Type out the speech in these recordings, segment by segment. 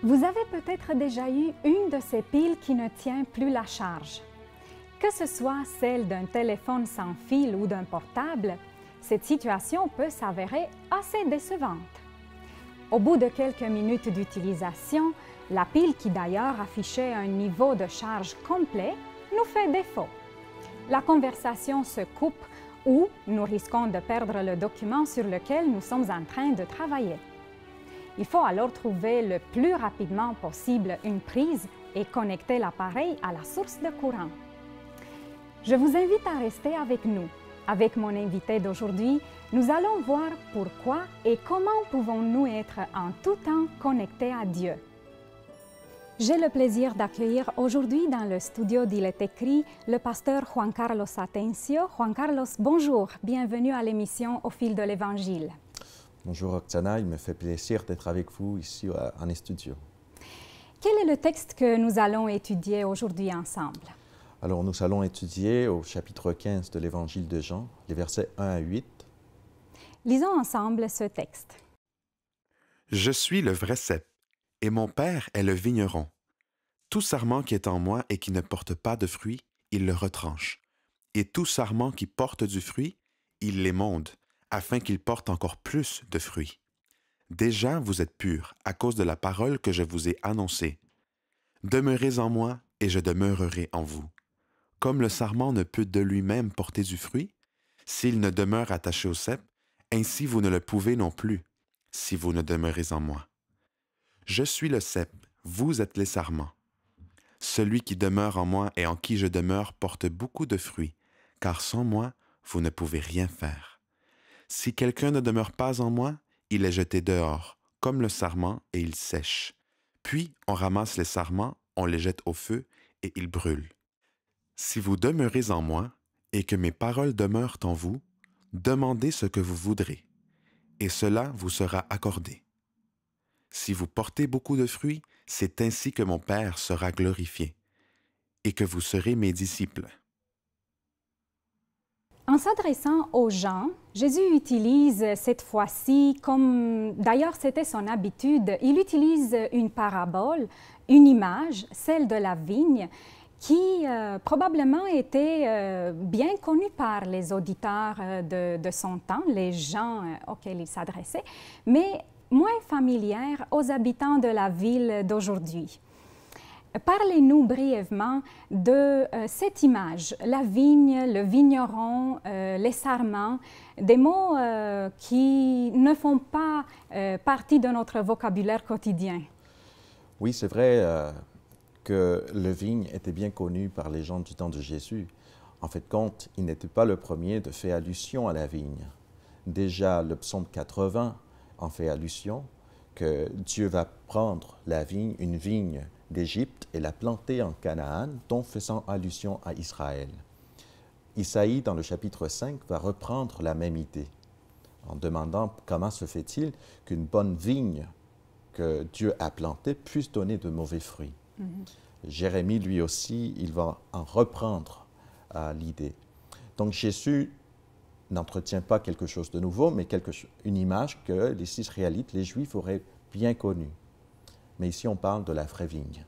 Vous avez peut-être déjà eu une de ces piles qui ne tient plus la charge. Que ce soit celle d'un téléphone sans fil ou d'un portable, cette situation peut s'avérer assez décevante. Au bout de quelques minutes d'utilisation, la pile qui d'ailleurs affichait un niveau de charge complet nous fait défaut. La conversation se coupe ou nous risquons de perdre le document sur lequel nous sommes en train de travailler. Il faut alors trouver le plus rapidement possible une prise et connecter l'appareil à la source de courant. Je vous invite à rester avec nous. Avec mon invité d'aujourd'hui, nous allons voir pourquoi et comment pouvons-nous être en tout temps connectés à Dieu. J'ai le plaisir d'accueillir aujourd'hui dans le studio d'Il est écrit le pasteur Juan Carlos Atencio. Juan Carlos, bonjour, bienvenue à l'émission Au fil de l'Évangile. Bonjour Roxana, il me fait plaisir d'être avec vous ici en studio. Quel est le texte que nous allons étudier aujourd'hui ensemble? Alors nous allons étudier au chapitre 15 de l'Évangile de Jean, les versets 1 à 8. Lisons ensemble ce texte. Je suis le vrai cep, et mon Père est le vigneron. Tout sarment qui est en moi et qui ne porte pas de fruit, il le retranche. Et tout sarment qui porte du fruit, il l'émonde, afin qu'il porte encore plus de fruits. Déjà vous êtes purs à cause de la parole que je vous ai annoncée. Demeurez en moi et je demeurerai en vous. Comme le sarment ne peut de lui-même porter du fruit, s'il ne demeure attaché au cep, ainsi vous ne le pouvez non plus, si vous ne demeurez en moi. Je suis le cep, vous êtes les sarments. Celui qui demeure en moi et en qui je demeure porte beaucoup de fruits, car sans moi, vous ne pouvez rien faire. Si quelqu'un ne demeure pas en moi, il est jeté dehors, comme le sarment, et il sèche. Puis on ramasse les sarments, on les jette au feu, et ils brûlent. Si vous demeurez en moi, et que mes paroles demeurent en vous, demandez ce que vous voudrez, et cela vous sera accordé. Si vous portez beaucoup de fruits, c'est ainsi que mon Père sera glorifié, et que vous serez mes disciples. En s'adressant aux gens, Jésus utilise cette fois-ci, comme d'ailleurs c'était son habitude, il utilise une parabole, une image, celle de la vigne, qui probablement était bien connue par les auditeurs de son temps, les gens auxquels il s'adressait, mais moins familière aux habitants de la ville d'aujourd'hui. Parlez-nous brièvement de cette image, la vigne, le vigneron, les sarments, des mots qui ne font pas partie de notre vocabulaire quotidien. Oui, c'est vrai que le vigne était bien connu par les gens du temps de Jésus. En fait, compte, il n'était pas le premier de faire allusion à la vigne. Déjà, le psaume 80 en fait allusion, que Dieu va prendre la vigne, une vigne d'Égypte et la planter en Canaan, donc faisant allusion à Israël. Isaïe, dans le chapitre 5, va reprendre la même idée, en demandant comment se fait-il qu'une bonne vigne que Dieu a plantée puisse donner de mauvais fruits. Jérémie, lui aussi, il va en reprendre l'idée. Donc Jésus n'entretient pas quelque chose de nouveau, mais une image que les Israélites, les Juifs, auraient bien connue. Mais ici, on parle de la vraie vigne.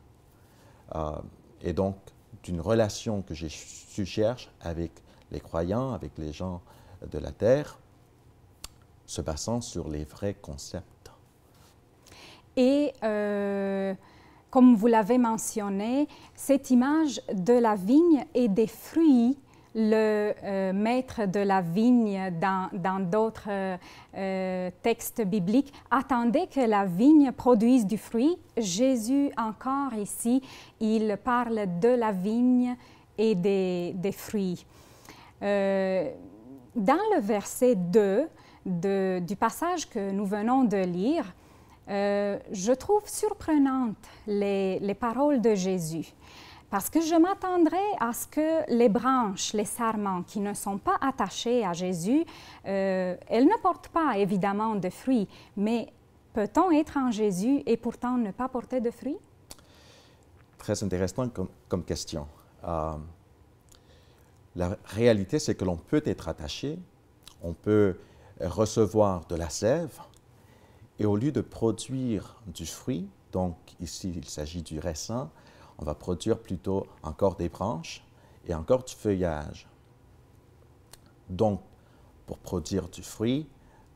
Et donc, d'une relation que Jésus cherche avec les croyants, avec les gens de la terre, se basant sur les vrais concepts. Et comme vous l'avez mentionné, cette image de la vigne et des fruits, le maître de la vigne dans d'autres textes bibliques attendait que la vigne produise du fruit. Jésus, encore ici, il parle de la vigne et des fruits. Dans le verset 2 du passage que nous venons de lire, je trouve surprenantes les paroles de Jésus. Parce que je m'attendrais à ce que les branches, les sarments qui ne sont pas attachés à Jésus, elles ne portent pas évidemment de fruits, mais peut-on être en Jésus et pourtant ne pas porter de fruits? Très intéressant comme question. La réalité, c'est que l'on peut être attaché, on peut recevoir de la sève, et au lieu de produire du fruit, Donc ici, il s'agit du raisin. On va produire plutôt encore des branches et encore du feuillage. Donc, pour produire du fruit,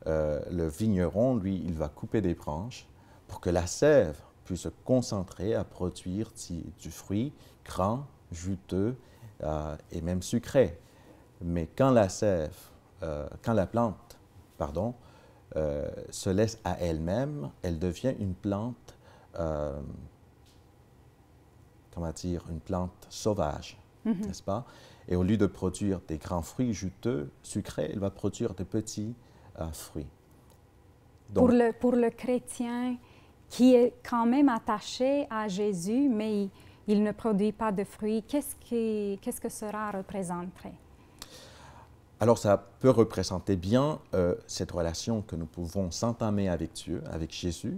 le vigneron, lui, il va couper des branches pour que la sève puisse se concentrer à produire du fruit grand, juteux et même sucré. Mais quand la plante, se laisse à elle-même, elle devient une plante, une plante sauvage, n'est-ce pas? Et au lieu de produire des grands fruits juteux, sucrés, elle va produire de petits fruits. Donc, pour le chrétien qui est quand même attaché à Jésus, mais il ne produit pas de fruits, qu'est-ce que cela représenterait? Alors, ça peut représenter bien cette relation que nous pouvons s'entamer avec Dieu, avec Jésus,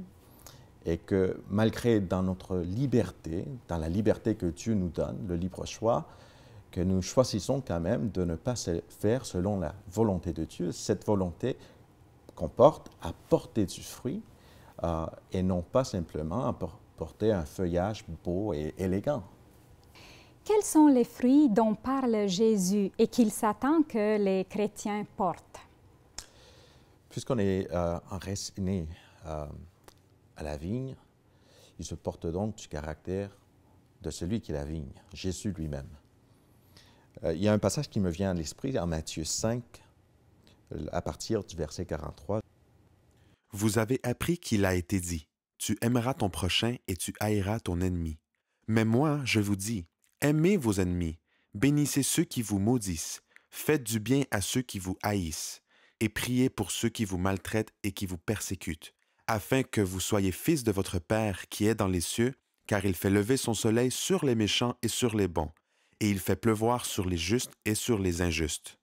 et que malgré dans notre liberté, dans la liberté que Dieu nous donne, le libre choix, que nous choisissons quand même de ne pas faire selon la volonté de Dieu. Cette volonté comporte à porter du fruit et non pas simplement à porter un feuillage beau et élégant. Quels sont les fruits dont parle Jésus et qu'il s'attend que les chrétiens portent? Puisqu'on est enraciné à la vigne, il se porte donc du caractère de celui qui est la vigne, Jésus lui-même. Il y a un passage qui me vient à l'esprit en Matthieu 5, à partir du verset 43. Vous avez appris qu'il a été dit, « Tu aimeras ton prochain et tu haïras ton ennemi. » Mais moi, je vous dis, aimez vos ennemis, bénissez ceux qui vous maudissent, faites du bien à ceux qui vous haïssent, et priez pour ceux qui vous maltraitent et qui vous persécutent, afin que vous soyez fils de votre Père qui est dans les cieux, car il fait lever son soleil sur les méchants et sur les bons, et il fait pleuvoir sur les justes et sur les injustes.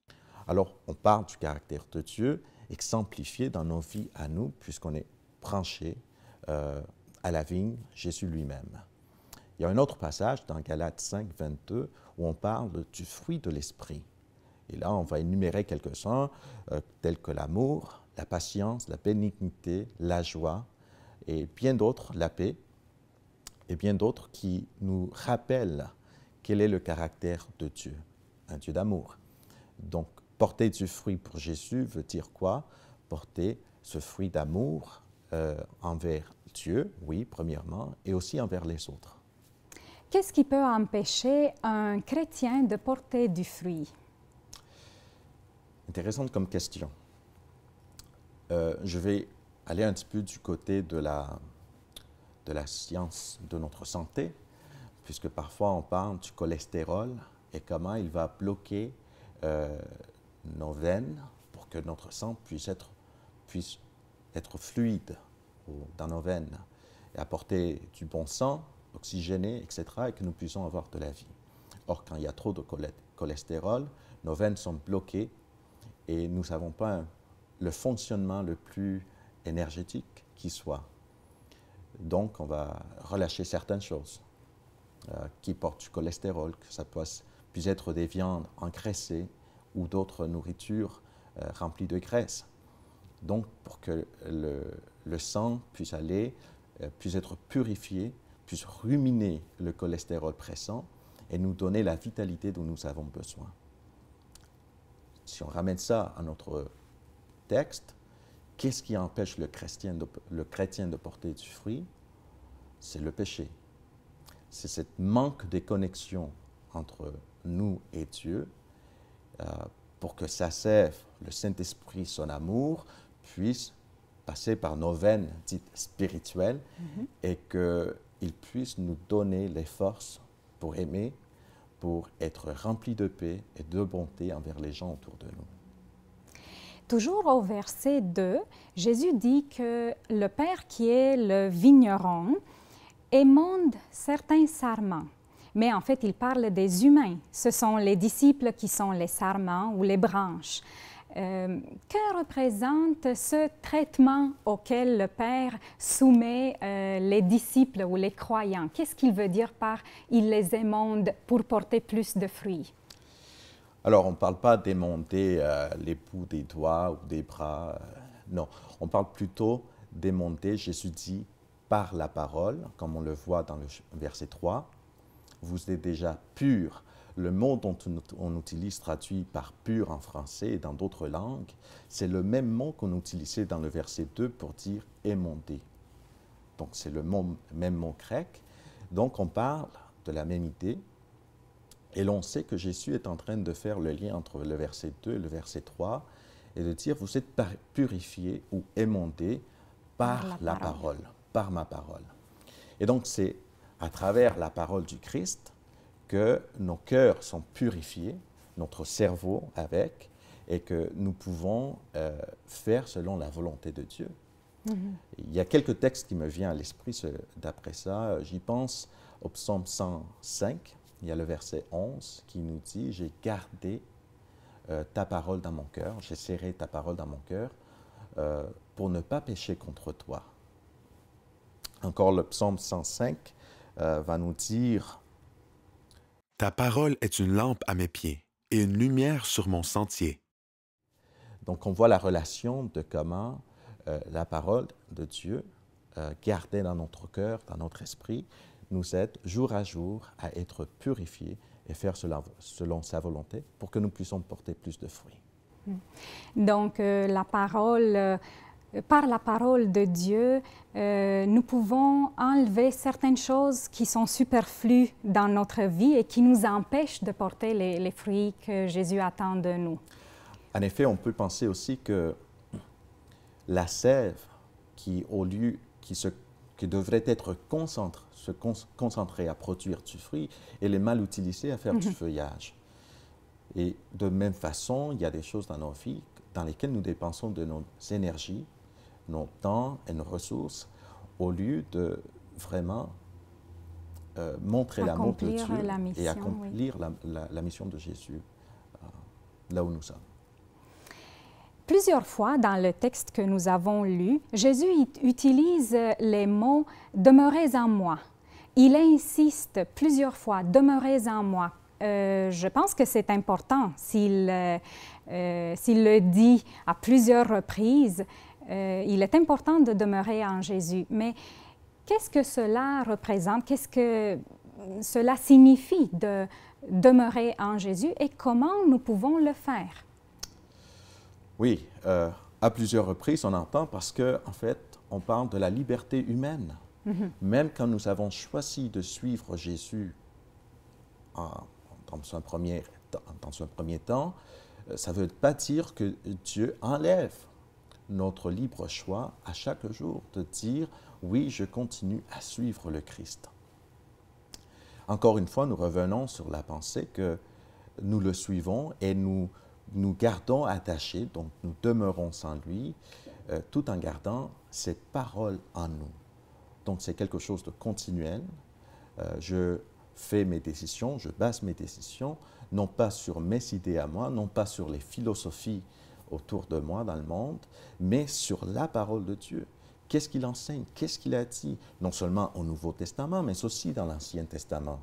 Alors, on parle du caractère de Dieu exemplifié dans nos vies à nous, puisqu'on est branché à la vigne, Jésus lui-même. Il y a un autre passage dans Galates 5, 22, où on parle du fruit de l'esprit. Et là, on va énumérer quelques-uns, tels que l'amour, la patience, la bénignité, la joie, et bien d'autres, la paix, et bien d'autres qui nous rappellent quel est le caractère de Dieu, un Dieu d'amour. Donc, porter du fruit pour Jésus veut dire quoi? Porter ce fruit d'amour envers Dieu, oui, premièrement, et aussi envers les autres. Qu'est-ce qui peut empêcher un chrétien de porter du fruit? Intéressante comme question. Je vais aller un petit peu du côté de la science de notre santé, puisque parfois on parle du cholestérol et comment il va bloquer nos veines pour que notre sang puisse être fluide dans nos veines et apporter du bon sang, oxygéné, etc., et que nous puissions avoir de la vie. Or, quand il y a trop de cholestérol, nos veines sont bloquées et nous n'avons pas le fonctionnement le plus énergétique qui soit. Donc, on va relâcher certaines choses qui portent du cholestérol, que ça puisse être des viandes engraissées ou d'autres nourritures remplies de graisse. Donc, pour que le sang puisse être purifié, puisse ruminer le cholestérol présent et nous donner la vitalité dont nous avons besoin. Si on ramène ça à notre texte, qu'est-ce qui empêche le chrétien de porter du fruit? C'est le péché. C'est ce manque de connexion entre nous et Dieu pour que sa sève, le Saint-Esprit, son amour, puisse passer par nos veines dites spirituelles et qu'il puisse nous donner les forces pour aimer, pour être remplis de paix et de bonté envers les gens autour de nous. Toujours au verset 2, Jésus dit que le Père qui est le vigneron émonde certains sarments. Mais en fait, il parle des humains. Ce sont les disciples qui sont les sarments ou les branches. Que représente ce traitement auquel le Père soumet les disciples ou les croyants? Qu'est-ce qu'il veut dire par « il les émonde pour porter plus de fruits » ? Alors, on ne parle pas d'émonder les bouts des doigts ou des bras. Non, on parle plutôt d'émonder, Jésus dit, par la parole, comme on le voit dans le verset 3. Vous êtes déjà purs. Le mot dont on utilise traduit par pur en français et dans d'autres langues, c'est le même mot qu'on utilisait dans le verset 2 pour dire émondé. Donc c'est le même mot grec. Donc on parle de la même idée. Et l'on sait que Jésus est en train de faire le lien entre le verset 2 et le verset 3 et de dire, vous êtes purifiés ou émondés par la parole, par ma parole. Et donc c'est à travers la parole du Christ que nos cœurs sont purifiés, notre cerveau avec, et que nous pouvons faire selon la volonté de Dieu. Il y a quelques textes qui me viennent à l'esprit d'après ça. J'y pense au psaume 105. Il y a le verset 11 qui nous dit « J'ai gardé ta parole dans mon cœur, j'ai serré ta parole dans mon cœur pour ne pas pécher contre toi. » Encore le psaume 105 va nous dire « Ta parole est une lampe à mes pieds et une lumière sur mon sentier. » Donc on voit la relation de comment la parole de Dieu, gardée dans notre cœur, dans notre esprit, nous aide jour à jour à être purifiés et faire cela selon sa volonté pour que nous puissions porter plus de fruits. Donc, par la parole de Dieu, nous pouvons enlever certaines choses qui sont superflues dans notre vie et qui nous empêchent de porter les fruits que Jésus attend de nous. En effet, on peut penser aussi que la sève qui devrait être concentrée à produire du fruit, elle est mal utilisée à faire du feuillage. Et de même façon, il y a des choses dans nos vies dans lesquelles nous dépensons de nos énergies, nos temps et nos ressources, au lieu de vraiment montrer l'amour de Dieu et accomplir la mission de Jésus là où nous sommes. Plusieurs fois dans le texte que nous avons lu, Jésus utilise les mots « demeurez en moi ». Il insiste plusieurs fois « demeurez en moi ». Je pense que c'est important s'il le dit à plusieurs reprises. Il est important de demeurer en Jésus. Mais qu'est-ce que cela représente? Qu'est-ce que cela signifie de demeurer en Jésus et comment nous pouvons le faire? Oui, à plusieurs reprises, on entend parce qu'en fait, on parle de la liberté humaine. Même quand nous avons choisi de suivre Jésus dans un premier temps, ça ne veut pas dire que Dieu enlève notre libre choix à chaque jour de dire « oui, je continue à suivre le Christ ». Encore une fois, nous revenons sur la pensée que nous le suivons et nous gardons attachés, donc nous demeurons sans lui, tout en gardant ses paroles en nous. Donc c'est quelque chose de continuel. Je fais mes décisions, je base mes décisions, non pas sur mes idées à moi, non pas sur les philosophies autour de moi dans le monde, mais sur la parole de Dieu. Qu'est-ce qu'il enseigne? Qu'est-ce qu'il a dit? Non seulement au Nouveau Testament, mais aussi dans l'Ancien Testament.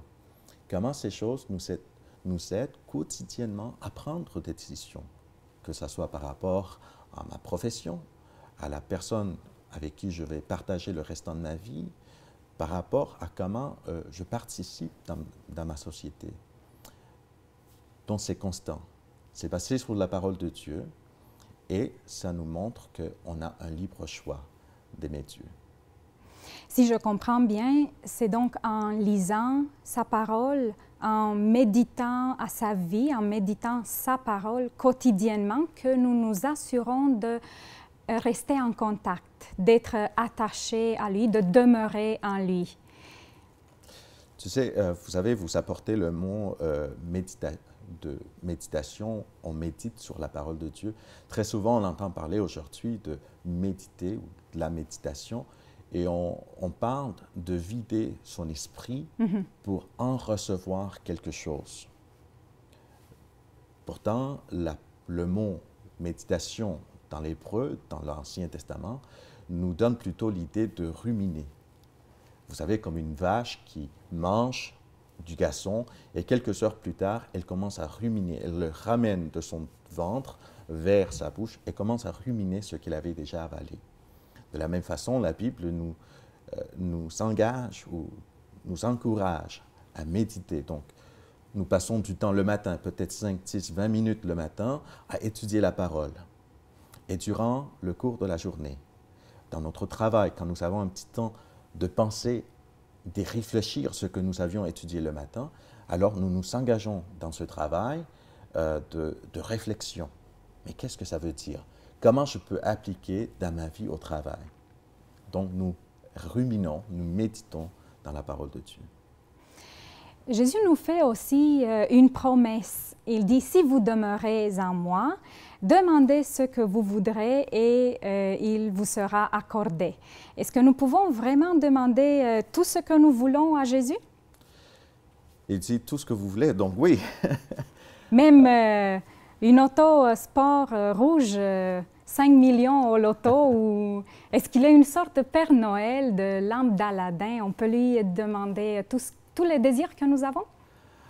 Comment ces choses nous aident quotidiennement à prendre des décisions, que ce soit par rapport à ma profession, à la personne avec qui je vais partager le restant de ma vie, par rapport à comment je participe dans ma société. Donc c'est constant. C'est basé sur la parole de Dieu et ça nous montre qu'on a un libre choix d'aimer Dieu. Si je comprends bien, c'est donc en lisant sa parole, en méditant à sa vie, en méditant sa parole quotidiennement que nous nous assurons de rester en contact, d'être attachés à lui, de demeurer en lui. Tu sais, vous savez, vous apportez le mot de méditation, on médite sur la parole de Dieu. Très souvent, on entend parler aujourd'hui de méditer ou de la méditation et on parle de vider son esprit pour en recevoir quelque chose. Pourtant, le mot méditation dans l'hébreu, dans l'Ancien Testament, nous donne plutôt l'idée de ruminer. Vous savez, comme une vache qui mange du gazon et quelques heures plus tard, elle commence à ruminer. Elle le ramène de son ventre vers sa bouche et commence à ruminer ce qu'elle avait déjà avalé. De la même façon, la Bible nous nous engage ou nous encourage à méditer. Donc, nous passons du temps le matin, peut-être 5, 10, 20 minutes le matin, à étudier la parole. Et durant le cours de la journée, dans notre travail, quand nous avons un petit temps de penser, de réfléchir ce que nous avions étudié le matin, alors nous nous engageons dans ce travail de réflexion. Mais qu'est-ce que ça veut dire? Comment je peux appliquer dans ma vie au travail? Donc nous ruminons, nous méditons dans la parole de Dieu. Jésus nous fait aussi une promesse. Il dit, si vous demeurez en moi, demandez ce que vous voudrez et il vous sera accordé. Est-ce que nous pouvons vraiment demander tout ce que nous voulons à Jésus? Il dit tout ce que vous voulez, donc oui. Même une auto sport rouge, 5 millions au loto, ou est-ce qu'il est une sorte de Père Noël, de lampe d'Aladin? On peut lui demander tous les désirs que nous avons?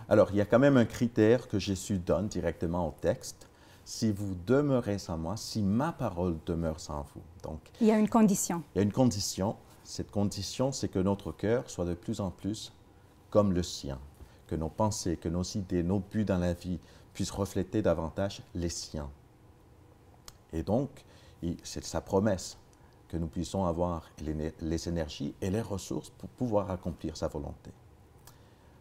Alors, il y a quand même un critère que Jésus donne directement au texte. Si vous demeurez sans moi, si ma parole demeure sans vous. Donc, il y a une condition. Il y a une condition. Cette condition, c'est que notre cœur soit de plus en plus comme le sien, que nos pensées, que nos idées, nos buts dans la vie puissent refléter davantage les siens. Et donc, c'est sa promesse que nous puissions avoir les énergies et les ressources pour pouvoir accomplir sa volonté.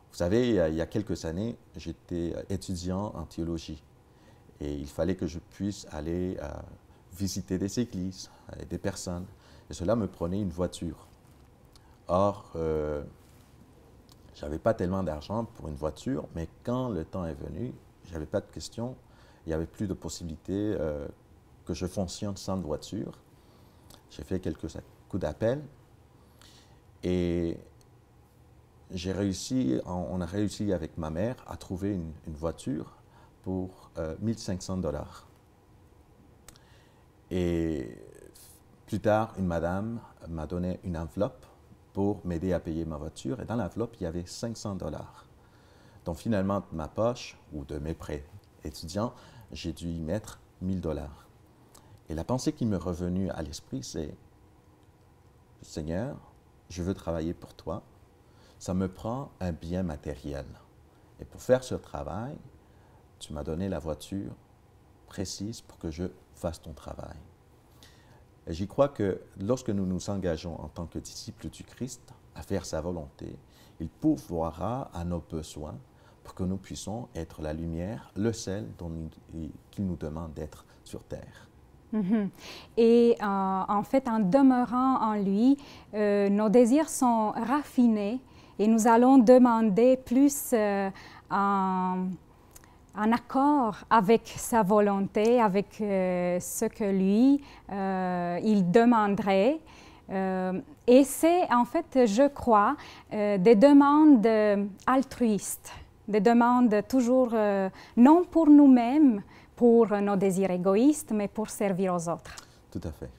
Vous savez, il y a quelques années, j'étais étudiant en théologie et il fallait que je puisse aller visiter des églises et des personnes. Et cela me prenait une voiture. Or, je n'avais pas tellement d'argent pour une voiture, mais quand le temps est venu, je n'avais pas de questions, il n'y avait plus de possibilité que je fonctionne sans voiture. J'ai fait quelques coups d'appel et on a réussi avec ma mère à trouver une voiture pour 1500 $. Et plus tard, une madame m'a donné une enveloppe pour m'aider à payer ma voiture. Et dans l'enveloppe, il y avait 500 $. Donc finalement, de ma poche ou de mes prêts étudiants, j'ai dû y mettre 1000 $. Et la pensée qui m'est revenue à l'esprit, c'est « Seigneur, je veux travailler pour toi. Ça me prend un bien matériel. Et pour faire ce travail, tu m'as donné la voiture précise pour que je fasse ton travail. » Et j'y crois que lorsque nous nous engageons en tant que disciples du Christ à faire sa volonté, il pourvoira à nos besoins pour que nous puissions être la lumière, le sel qu'il nous demande d'être sur terre. Mm-hmm. Et en fait, en demeurant en lui, nos désirs sont raffinés et nous allons demander plus en accord avec sa volonté, avec ce que lui, il demanderait. Et c'est en fait, je crois, des demandes altruistes, des demandes toujours non pour nous-mêmes, pour nos désirs égoïstes, mais pour servir aux autres. Tout à fait.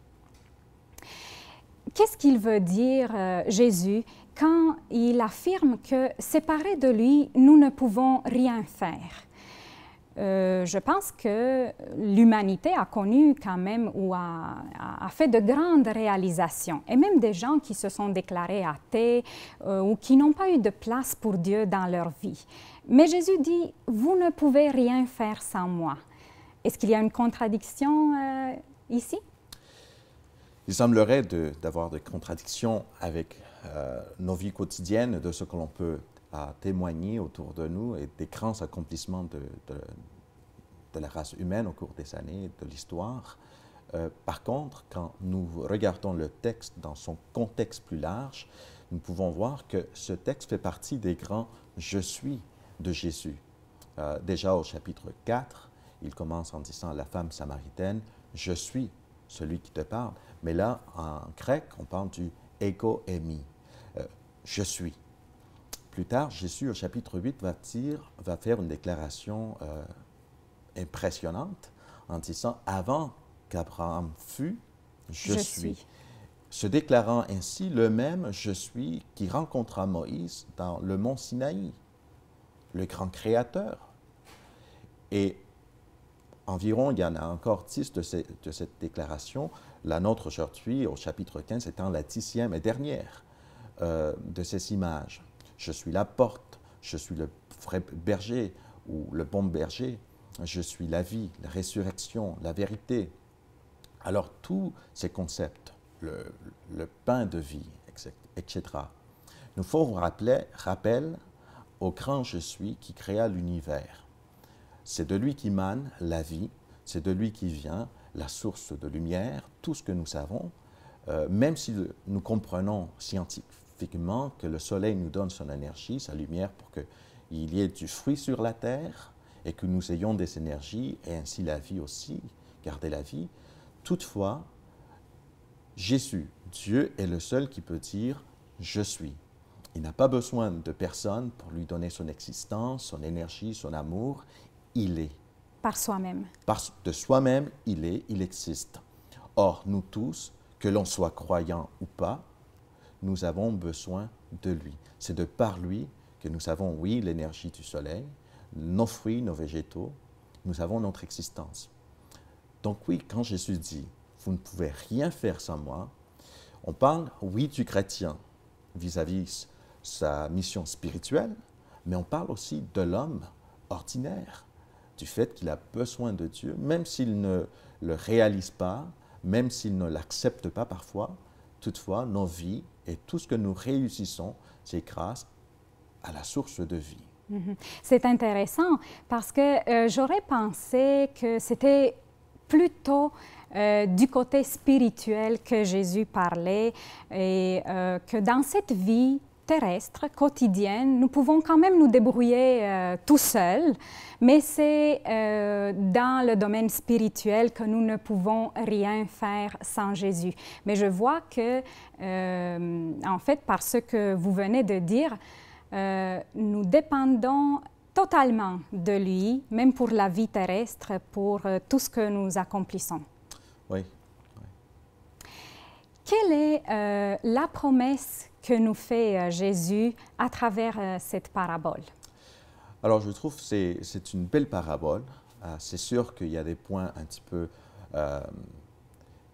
Qu'est-ce qu'il veut dire, Jésus, quand il affirme que, séparés de lui, nous ne pouvons rien faire? Je pense que l'humanité a connu quand même ou a fait de grandes réalisations, et même des gens qui se sont déclarés athées ou qui n'ont pas eu de place pour Dieu dans leur vie. Mais Jésus dit, vous ne pouvez rien faire sans moi. Est-ce qu'il y a une contradiction ici? Il semblerait d'avoir des contradictions avec nos vies quotidiennes, de ce que l'on peut témoigner autour de nous et des grands accomplissements de la race humaine au cours des années, de l'histoire. Par contre, quand nous regardons le texte dans son contexte plus large, nous pouvons voir que ce texte fait partie des grands « Je suis » de Jésus. Déjà au chapitre 4, il commence en disant à la femme samaritaine « Je suis celui qui te parle ». Mais là, en grec, on parle du « ego eimi »,« je suis ». Plus tard, Jésus, au chapitre 8, va faire une déclaration impressionnante en disant « Avant qu'Abraham fût, je suis ». Se déclarant ainsi le même « Je suis » qui rencontra Moïse dans le mont Sinaï, le grand créateur. Et environ, il y en a encore 10 de cette déclaration, la nôtre aujourd'hui, au chapitre 15, étant la 10e et dernière. de ces images. Je suis la porte, je suis le vrai berger ou le bon berger, je suis la vie, la résurrection, la vérité. Alors tous ces concepts, le pain de vie, etc., nous font rappel au grand je suis qui créa l'univers. C'est de lui qui mane la vie, c'est de lui qui vient la source de lumière, tout ce que nous savons, même si nous comprenons scientifiquement que le soleil nous donne son énergie, sa lumière pour qu'il y ait du fruit sur la terre et que nous ayons des énergies et ainsi la vie aussi, garder la vie. Toutefois, Jésus, Dieu est le seul qui peut dire « je suis ». Il n'a pas besoin de personne pour lui donner son existence, son énergie, son amour. Il est. Par soi-même. De soi-même, il existe. Or, nous tous, que l'on soit croyant ou pas, nous avons besoin de lui. C'est de par lui que nous avons, oui, l'énergie du soleil, nos fruits, nos végétaux, nous avons notre existence. Donc oui, quand Jésus dit « vous ne pouvez rien faire sans moi », on parle, oui, du chrétien vis-à-vis sa mission spirituelle, mais on parle aussi de l'homme ordinaire, du fait qu'il a besoin de Dieu, même s'il ne le réalise pas, même s'il ne l'accepte pas parfois. Toutefois, nos vies et tout ce que nous réussissons, c'est grâce à la source de vie. C'est intéressant parce que j'aurais pensé que c'était plutôt du côté spirituel que Jésus parlait et que dans cette vie terrestre, quotidienne, nous pouvons quand même nous débrouiller tout seuls, mais c'est dans le domaine spirituel que nous ne pouvons rien faire sans Jésus. Mais je vois que, en fait, par ce que vous venez de dire, nous dépendons totalement de lui, même pour la vie terrestre, pour tout ce que nous accomplissons. Oui. Quelle est la promesse que nous fait Jésus à travers cette parabole? Alors, je trouve que c'est une belle parabole. C'est sûr qu'il y a des points un petit peu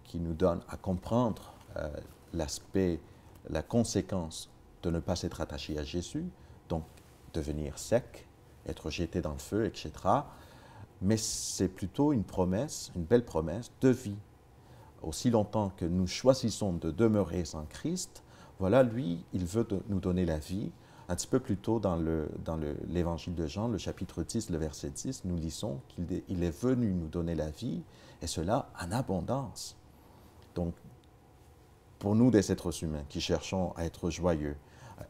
qui nous donnent à comprendre l'aspect, la conséquence de ne pas s'être attaché à Jésus, donc devenir sec, être jeté dans le feu, etc. Mais c'est plutôt une promesse, une belle promesse de vie. Aussi longtemps que nous choisissons de demeurer en Christ, voilà, lui, il veut nous donner la vie. Un petit peu plus tôt dans l'évangile de Jean, le chapitre 10, le verset 10, nous lisons qu'il est venu nous donner la vie, et cela en abondance. Donc, pour nous, des êtres humains qui cherchons à être joyeux,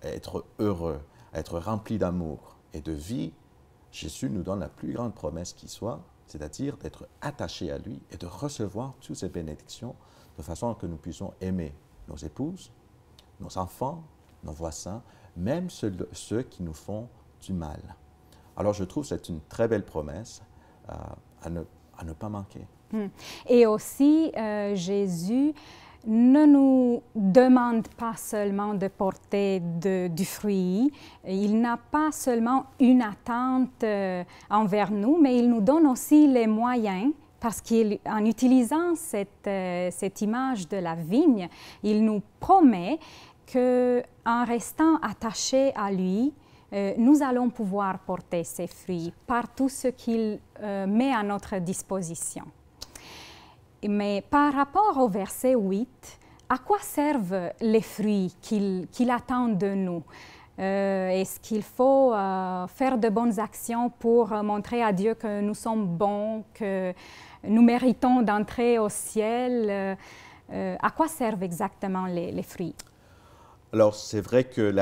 à être heureux, à être remplis d'amour et de vie, Jésus nous donne la plus grande promesse qui soit, c'est-à-dire d'être attachés à lui et de recevoir toutes ces bénédictions de façon que nous puissions aimer nos épouses, nos enfants, nos voisins, même ceux qui nous font du mal. Alors je trouve que c'est une très belle promesse à ne pas manquer. Et aussi, Jésus ne nous demande pas seulement de porter du fruit, il n'a pas seulement une attente envers nous, mais il nous donne aussi les moyens, parce qu'en utilisant cette image de la vigne, il nous promet qu'en restant attachés à lui, nous allons pouvoir porter ces fruits par tout ce qu'il met à notre disposition. Mais par rapport au verset 8, à quoi servent les fruits qu'il attend de nous? Est-ce qu'il faut faire de bonnes actions pour montrer à Dieu que nous sommes bons, que nous méritons d'entrer au ciel? À quoi servent exactement les fruits? Alors, c'est vrai que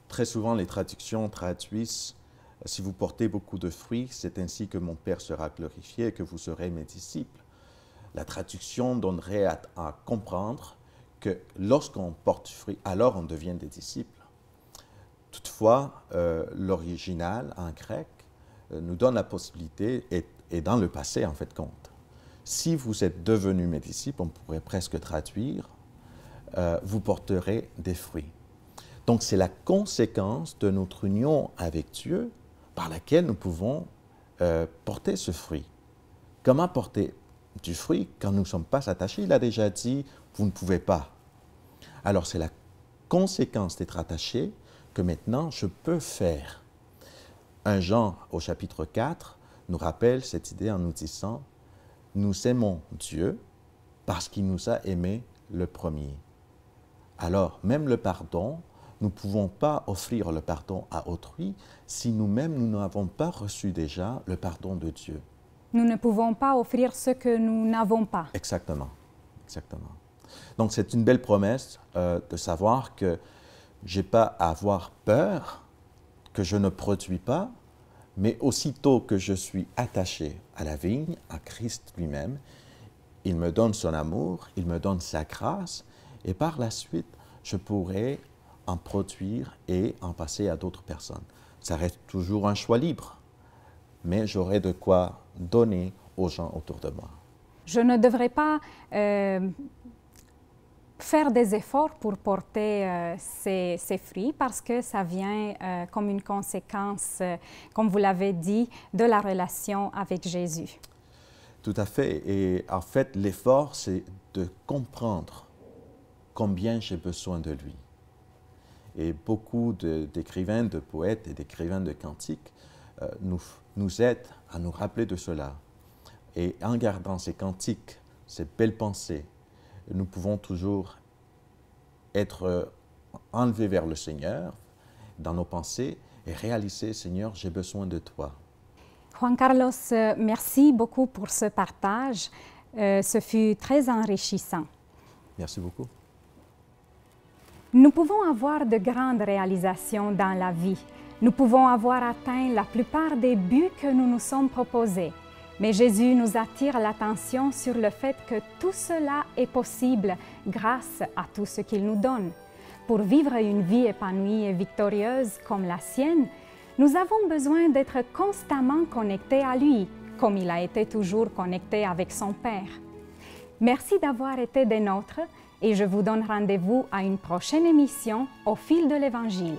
très souvent, les traductions traduisent « Si vous portez beaucoup de fruits, c'est ainsi que mon Père sera glorifié et que vous serez mes disciples ». La traduction donnerait à comprendre que lorsqu'on porte fruit, alors on devient des disciples. Toutefois, l'original en grec nous donne la possibilité, et dans le passé en fait compte, si vous êtes devenus mes disciples, on pourrait presque traduire, vous porterez des fruits. Donc c'est la conséquence de notre union avec Dieu par laquelle nous pouvons porter ce fruit. Comment porter du fruit quand nous ne sommes pas attachés? Il a déjà dit, vous ne pouvez pas. Alors c'est la conséquence d'être attaché que maintenant je peux faire. 1 Jean au chapitre 4 nous rappelle cette idée en nous disant « Nous aimons Dieu parce qu'il nous a aimés le premier ». Alors, même le pardon, nous ne pouvons pas offrir le pardon à autrui si nous-mêmes, nous n'avons pas reçu déjà le pardon de Dieu. Nous ne pouvons pas offrir ce que nous n'avons pas. Exactement, exactement. Donc, c'est une belle promesse de savoir que je n'ai pas à avoir peur, que je ne produis pas, mais aussitôt que je suis attaché à la vigne, à Christ lui-même, il me donne son amour, il me donne sa grâce, et par la suite, je pourrai en produire et en passer à d'autres personnes. Ça reste toujours un choix libre, mais j'aurai de quoi donner aux gens autour de moi. Je ne devrais pas faire des efforts pour porter ces fruits parce que ça vient comme une conséquence, comme vous l'avez dit, de la relation avec Jésus. Tout à fait. Et en fait, l'effort, c'est de comprendre combien j'ai besoin de lui. Et beaucoup d'écrivains, de poètes et d'écrivains de cantiques nous aident à nous rappeler de cela. Et en gardant ces cantiques, ces belles pensées, nous pouvons toujours être enlevés vers le Seigneur dans nos pensées et réaliser, Seigneur, j'ai besoin de toi. Juan Carlos, merci beaucoup pour ce partage. Ce fut très enrichissant. Merci beaucoup. Nous pouvons avoir de grandes réalisations dans la vie. Nous pouvons avoir atteint la plupart des buts que nous nous sommes proposés. Mais Jésus nous attire l'attention sur le fait que tout cela est possible grâce à tout ce qu'il nous donne. Pour vivre une vie épanouie et victorieuse comme la sienne, nous avons besoin d'être constamment connectés à lui, comme il a été toujours connecté avec son Père. Merci d'avoir été des nôtres et je vous donne rendez-vous à une prochaine émission au fil de l'Évangile.